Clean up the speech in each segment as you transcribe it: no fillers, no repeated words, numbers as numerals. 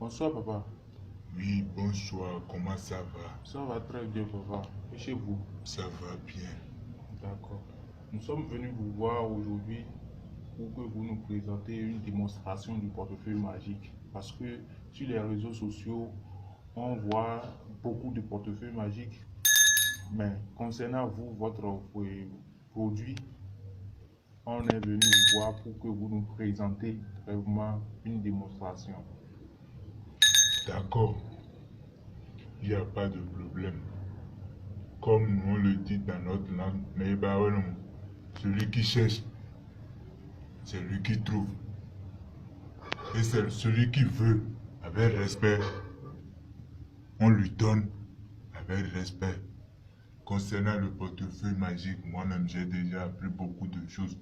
Bonsoir, papa. Oui, bonsoir, comment ça va? Ça va très bien, papa. Et chez vous? Ça va bien. D'accord. Nous sommes venus vous voir aujourd'hui pour que vous nous présentez une démonstration du portefeuille magique. Parce que sur les réseaux sociaux, on voit beaucoup de portefeuilles magiques. Mais concernant vous, votre produit, on est venu vous voir pour que vous nous présentez vraiment une démonstration. D'accord, il n'y a pas de problème. Comme on le dit dans notre langue, mais bah ouais, non. Celui qui cherche, c'est lui qui trouve. Et c'est celui qui veut, avec respect, on lui donne avec respect. Concernant le portefeuille magique, moi-même j'ai déjà appris beaucoup de choses.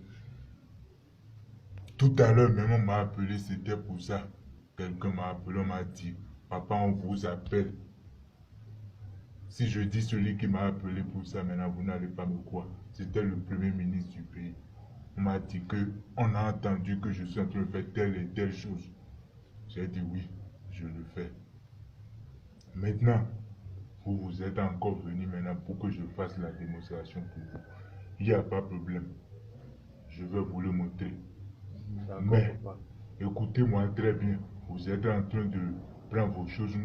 Tout à l'heure, même on m'a appelé, c'était pour ça. Quelqu'un m'a appelé, on m'a dit, papa, on vous appelle. Si je dis celui qui m'a appelé pour ça, maintenant vous n'allez pas me croire. C'était le premier ministre du pays. On m'a dit que on a entendu que je suis en train de faire telle et telle chose. J'ai dit oui, je le fais. Maintenant, vous êtes encore venu maintenant pour que je fasse la démonstration pour vous. Il n'y a pas de problème. Je vais vous le montrer. Mais, écoutez-moi très bien. Vous êtes en train de prendre vos choses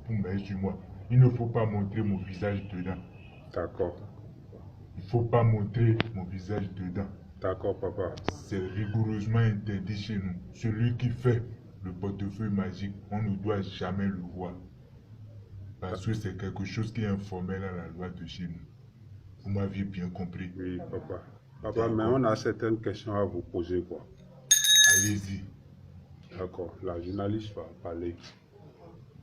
pour mettre sur moi. Il ne faut pas montrer mon visage dedans. D'accord. Il ne faut pas montrer mon visage dedans. D'accord, papa. C'est rigoureusement interdit chez nous. Celui qui fait le portefeuille magique, on ne doit jamais le voir. Parce que c'est quelque chose qui est informel à la loi de chez nous. Vous m'aviez bien compris. Oui, papa. Papa, mais on a certaines questions à vous poser, quoi. Allez-y. D'accord. La journaliste va parler.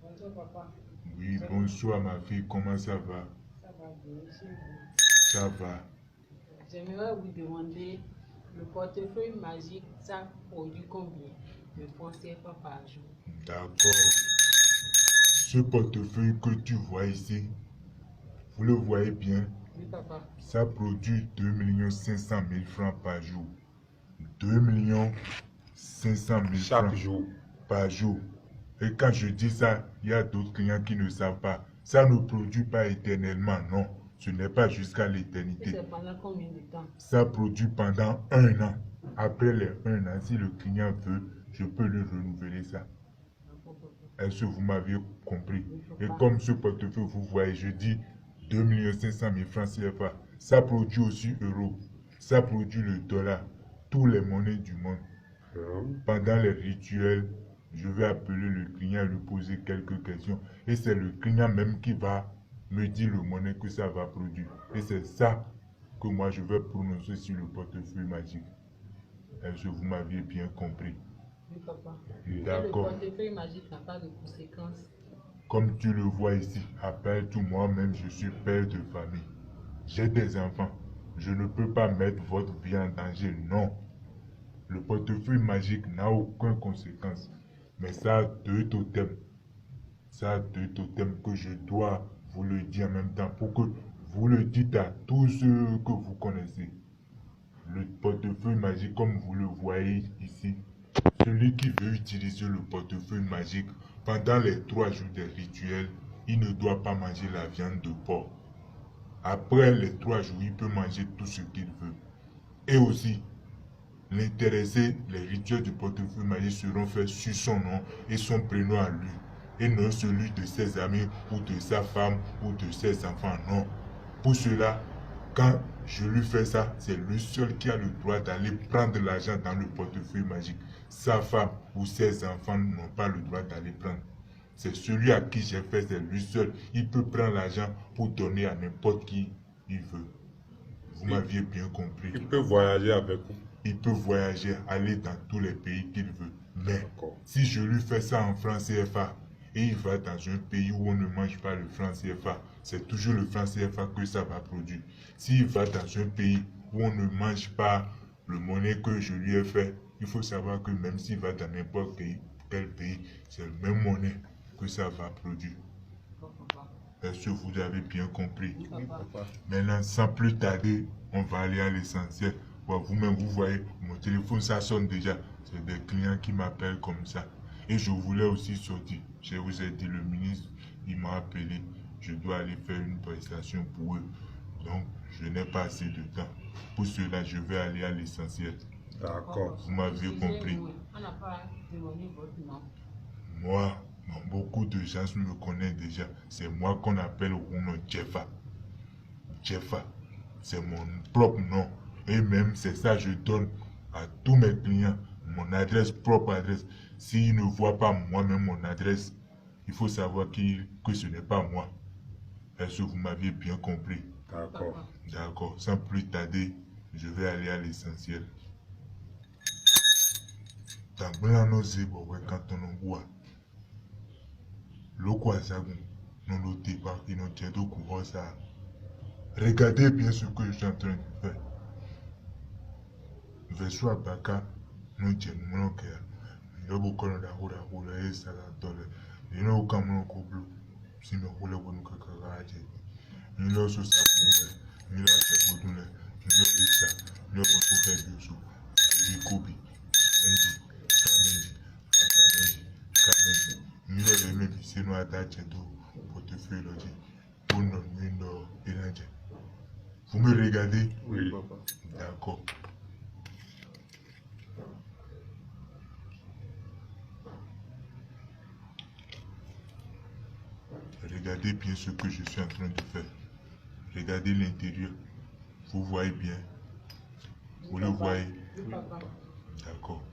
Bonjour papa. Oui, bonsoir ma fille, comment ça va? Ça va bien chez vous. Ça va. J'aimerais vous demander, le portefeuille magique, ça produit combien de francs CFA par jour? D'accord. Ce portefeuille que tu vois ici, vous le voyez bien, Oui papa. ça produit 2 500 000 francs par jour. 2 500 000 Chaque francs jour. par jour. Et quand je dis ça, il y a d'autres clients qui ne savent pas. Ça ne produit pas éternellement, non. Ce n'est pas jusqu'à Et l'éternité. c'est pendant combien de temps? Ça produit pendant 1 an. Après les 1 an, si le client veut, je peux lui renouveler ça. D'accord, papa. Est-ce que vous m'aviez compris? Oui, Et papa. comme ce portefeuille, vous voyez, je dis 2 500 000 francs CFA. Ça produit aussi euro. Ça produit le dollar. Toutes les monnaies du monde. Pendant les rituels, je vais appeler le client et lui poser quelques questions. Et c'est le client même qui va me dire le monnaie que ça va produire. Et c'est ça que moi je vais prononcer sur le portefeuille magique. Est-ce que vous m'aviez bien compris? Oui papa. Et le D'accord. portefeuille magique n'a pas de conséquences? Comme tu le vois ici, appelle tout moi-même, je suis père de famille. J'ai des enfants. Je ne peux pas mettre votre vie en danger, non. Le portefeuille magique n'a aucune conséquence. Mais ça a 2 totems. Ça a 2 totems que je dois vous le dire en même temps pour que vous le dites à tous ceux que vous connaissez. Le portefeuille magique, comme vous le voyez ici, celui qui veut utiliser le portefeuille magique pendant les 3 jours des rituels, il ne doit pas manger la viande de porc. Après les 3 jours, il peut manger tout ce qu'il veut. Et aussi, l'intéressé, les rituels du portefeuille magique seront faits sur son nom et son prénom à lui, et non celui de ses amis ou de sa femme ou de ses enfants, non. Pour cela, quand je lui fais ça, c'est lui seul qui a le droit d'aller prendre l'argent dans le portefeuille magique. Sa femme ou ses enfants n'ont pas le droit d'aller prendre. C'est celui à qui j'ai fait, c'est lui seul. Il peut prendre l'argent pour donner à n'importe qui il veut. Vous m'aviez bien compris. Il peut voyager avec vous. Il peut voyager, aller dans tous les pays qu'il veut. Mais si je lui fais ça en franc CFA et il va dans un pays où on ne mange pas le franc CFA, c'est toujours le franc CFA que ça va produire. S'il va dans un pays où on ne mange pas le monnaie que je lui ai fait, il faut savoir que même s'il va dans n'importe quel pays, c'est le même monnaie que ça va produire. Est-ce que vous avez bien compris? Oui papa. Maintenant, sans plus tarder, on va aller à l'essentiel. Bon, vous-même, vous voyez, mon téléphone, ça sonne déjà. C'est des clients qui m'appellent comme ça. Et je voulais aussi sortir. Je vous ai dit, le ministre, il m'a appelé. Je dois aller faire une prestation pour eux. Donc, je n'ai pas assez de temps. Pour cela, je vais aller à l'essentiel. D'accord. Vous m'avez compris. On n'a pas demandé votre nom. Moi, beaucoup de gens me connaissent déjà. C'est moi qu'on appelle au nom Jeffa. Jeffa, c'est mon propre nom. Et même, c'est ça que je donne à tous mes clients. Mon adresse, propre adresse. S'ils ne voient pas moi-même mon adresse, il faut savoir que ce n'est pas moi. Est-ce que vous m'aviez bien compris? D'accord. D'accord. Sans plus tarder, je vais aller à l'essentiel. Regardez bien ce que je suis en train de faire. Verso abaka no jenumo ke yobo kono da hura esa la dole. Ino kamono kublu sime hule wonu kakara aje. Nilo so sa kule, nilo ase bodule, nilo lisa, nilo botu febiusu, ibi kobi, meji, kameji, watameji, kameji. Nilo le mebi seno adache do portefeuille loji. Bono nino elange. Vous me regardez? Oui. Papa. D'accord. Regardez bien ce que je suis en train de faire. Regardez l'intérieur. Vous voyez bien. Vous le voyez. Oui, papa. D'accord.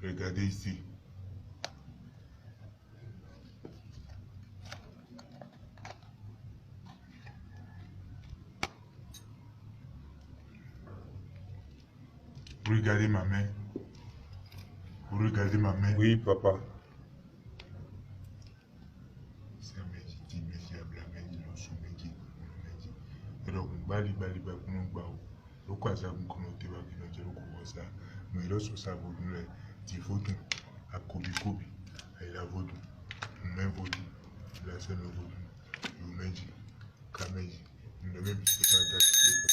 Regardez ici. Vous regardez ma main. Vous regardez ma main. Oui, papa. C'est un méditi, média, blamedi, non sous médi, médi. Alors, bali, bali, bali, nous bao. Le quoi ça vous connaissez pas qui nous dit le quoi ça. Mais là, sur ça, vous nous dit votre à Kobi Kobi. Et la votre, même votre, la scène votre, vous médi, kameji. Nous ne même pas d'acheter le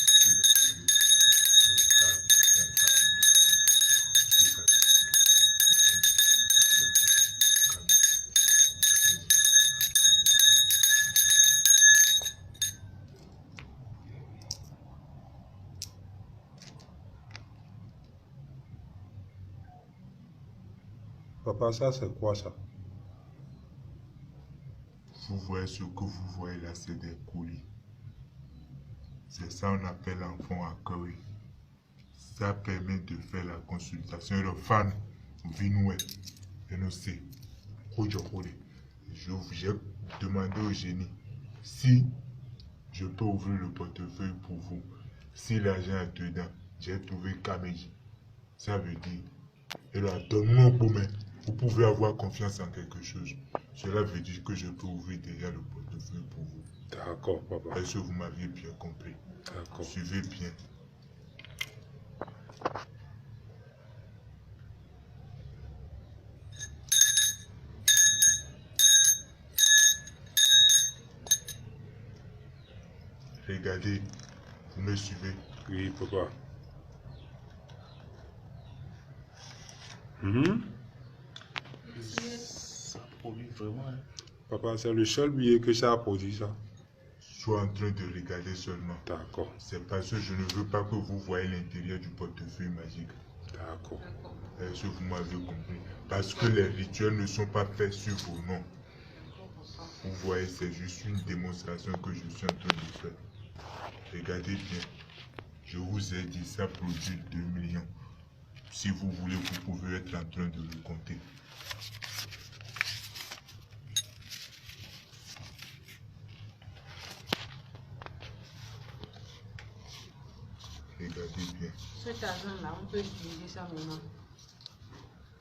Papa, ça c'est quoi ça? Vous voyez ce que vous voyez là, c'est des colis. C'est ça qu'on appelle en fond accueil. Ça permet de faire la consultation. Le fan, Vinoué, et nous c'est. J'ai demandé au génie si je peux ouvrir le portefeuille pour vous. Si l'argent est dedans, j'ai trouvé Kameji. Ça veut dire, et là, donne-moi pour moi. Vous pouvez avoir confiance en quelque chose. Cela veut dire que je peux ouvrir déjà le portefeuille pour vous. D'accord, papa. Est-ce que vous m'aviez bien compris? D'accord. Suivez bien. Regardez, vous me suivez. Oui, papa. Mhm. Ça produit vraiment. Hein. Papa, c'est le seul billet que ça a produit, ça. Je suis en train de regarder seulement. D'accord. C'est parce que je ne veux pas que vous voyez l'intérieur du portefeuille magique. D'accord. D'accord. Est-ce que vous m'avez compris? Parce que les rituels ne sont pas faits sur vos noms. D'accord, papa. Vous voyez, c'est juste une démonstration que je suis en train de faire. Regardez bien. Je vous ai dit, ça produit 2 millions. Si vous voulez, vous pouvez être en train de le compter. Regardez bien. Cet argent-là, on peut utiliser ça maintenant.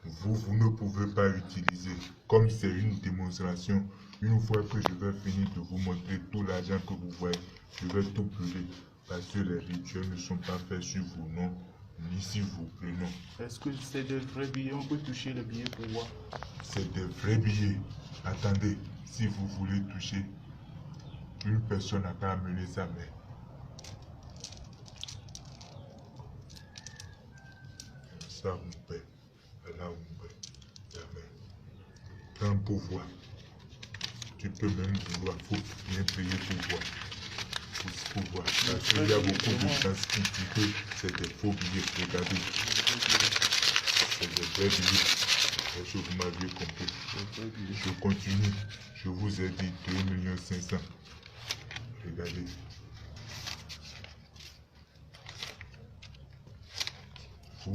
Vous ne pouvez pas utiliser. Comme c'est une démonstration, Une fois que je vais finir de vous montrer tout l'argent que vous voyez, je vais tout brûler. Parce que les rituels ne sont pas faits sur vos noms, ni sur vos prénoms. Est-ce que c'est des vrais billets? On peut toucher les billets pour voir. C'est des vrais billets. Attendez, si vous voulez toucher, une personne n'a qu'à amener sa main. Ça, mon père. Là, mon père. La main. Prends pour voir. Tu peux même vouloir, faut bien payer pour voir. Pour voir. Parce qu'il y a beaucoup de chances qui disent que c'est des faux billets. Regardez. C'est des vrais billets. Est-ce que vous m'avez compris? Je continue. Je vous ai dit 2 500 000. Regardez. Vous